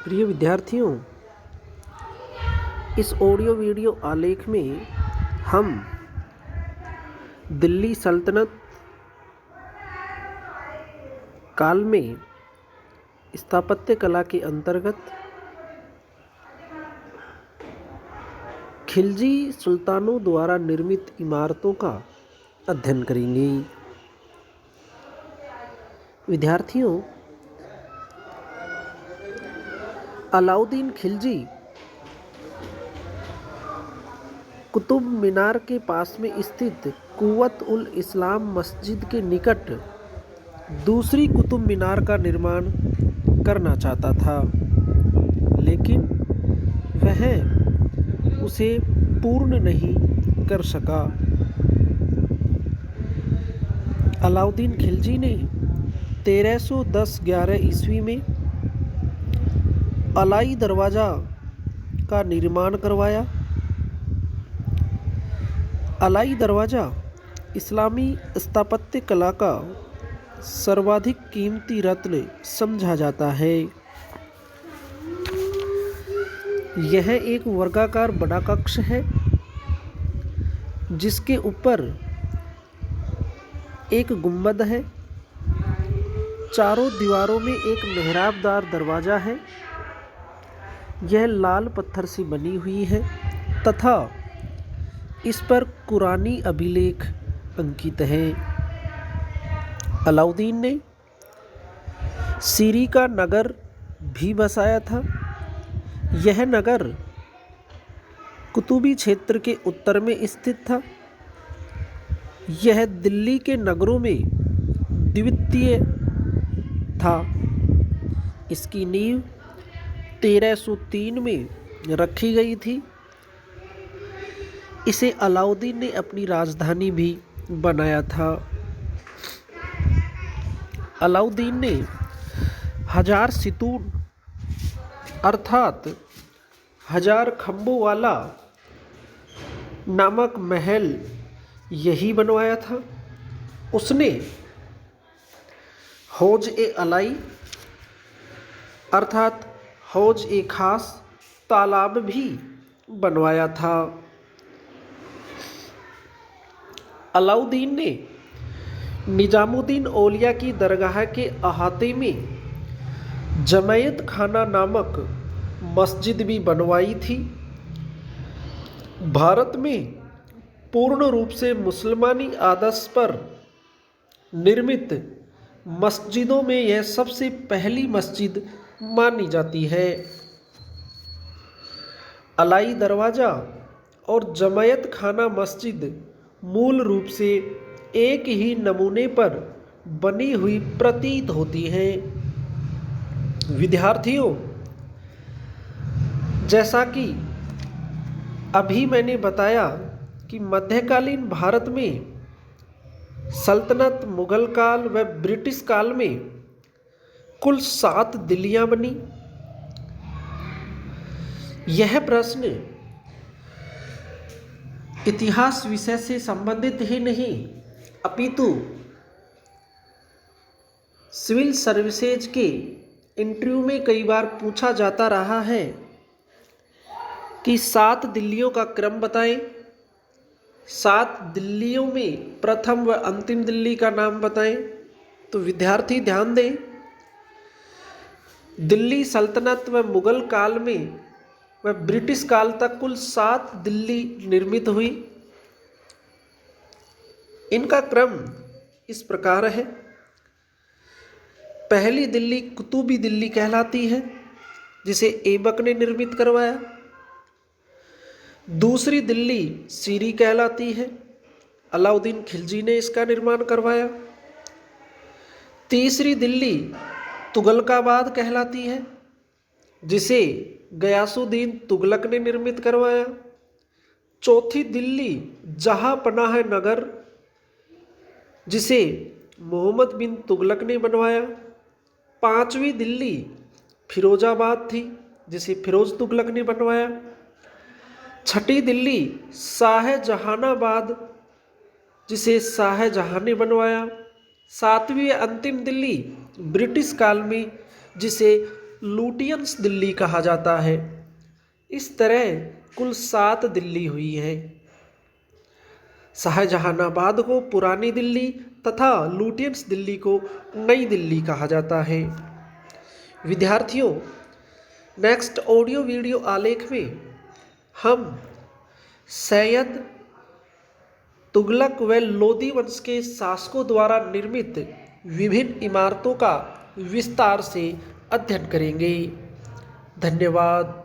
प्रिय विद्यार्थियों, इस ऑडियो वीडियो आलेख में हम दिल्ली सल्तनत काल में स्थापत्य कला के अंतर्गत खिलजी सुल्तानों द्वारा निर्मित इमारतों का अध्ययन करेंगे। विद्यार्थियों, अलाउद्दीन खिलजी कुतुब मीनार के पास में स्थित कुव्वत उल इस्लाम मस्जिद के निकट दूसरी कुतुब मीनार का निर्माण करना चाहता था, लेकिन वह उसे पूर्ण नहीं कर सका। अलाउद्दीन खिलजी ने 1310-11 ईस्वी में अलाई दरवाज़ा का निर्माण करवाया। अलाई दरवाज़ा इस्लामी स्थापत्य कला का सर्वाधिक कीमती रत्न समझा जाता है। यह एक वर्गाकार बड़ा कक्ष है जिसके ऊपर एक गुंबद है। चारों दीवारों में एक मेहराबदार दरवाज़ा है। यह लाल पत्थर से बनी हुई है तथा इस पर कुरानी अभिलेख अंकित हैं। अलाउद्दीन ने सीरी का नगर भी बसाया था। यह नगर कुतुबी क्षेत्र के उत्तर में स्थित था। यह दिल्ली के नगरों में द्वितीय था। इसकी नींव 1303 में रखी गई थी। इसे अलाउद्दीन ने अपनी राजधानी भी बनाया था। अलाउद्दीन ने 1000 सितून अर्थात 1000 खंभों वाला नामक महल यही बनवाया था। उसने हौज-ए-अलाई अर्थात हौज-ए-खास तालाब भी बनवाया था। अलाउद्दीन ने निजामुद्दीन औलिया की दरगाह के अहाते में जमैयत खाना नामक मस्जिद भी बनवाई थी। भारत में पूर्ण रूप से मुसलमानी आदर्श पर निर्मित मस्जिदों में यह सबसे पहली मस्जिद मानी जाती है। अलाई दरवाज़ा और जमैयत खाना मस्जिद मूल रूप से एक ही नमूने पर बनी हुई प्रतीत होती हैं। विद्यार्थियों, जैसा कि अभी मैंने बताया कि मध्यकालीन भारत में सल्तनत, मुगल काल व ब्रिटिश काल में कुल 7 दिल्लियां बनी। यह प्रश्न इतिहास विषय से संबंधित ही नहीं अपितु सिविल सर्विसेज के इंटरव्यू में कई बार पूछा जाता रहा है कि 7 दिल्लियों का क्रम बताएं। 7 दिल्लियों में प्रथम व अंतिम दिल्ली का नाम बताएं। तो विद्यार्थी ध्यान दें, दिल्ली सल्तनत व मुगल काल में व ब्रिटिश काल तक कुल 7 दिल्ली निर्मित हुई। इनका क्रम इस प्रकार है। पहली दिल्ली कुतुबी दिल्ली कहलाती है, जिसे ऐबक ने निर्मित करवाया। दूसरी दिल्ली सीरी कहलाती है। अलाउद्दीन खिलजी ने इसका निर्माण करवाया। तीसरी दिल्ली तुगलकाबाद कहलाती है, जिसे गयासुद्दीन तुगलक ने निर्मित करवाया। चौथी दिल्ली जहांपनाह नगर, जिसे मोहम्मद बिन तुगलक ने बनवाया। पांचवी दिल्ली फिरोजाबाद थी, जिसे फिरोज तुगलक ने बनवाया। छठी दिल्ली शाहजहानाबाद, जिसे शाहजहां ने बनवाया। 7वीं अंतिम दिल्ली ब्रिटिश काल में, जिसे लुटियंस दिल्ली कहा जाता है। इस तरह कुल 7 दिल्ली हुई है। शाहजहानाबाद को पुरानी दिल्ली तथा लुटियंस दिल्ली को नई दिल्ली कहा जाता है। विद्यार्थियों, नेक्स्ट ऑडियो वीडियो आलेख में हम सैयद तुगलक व लोदी वंश के शासकों द्वारा निर्मित विभिन्न इमारतों का विस्तार से अध्ययन करेंगे। धन्यवाद।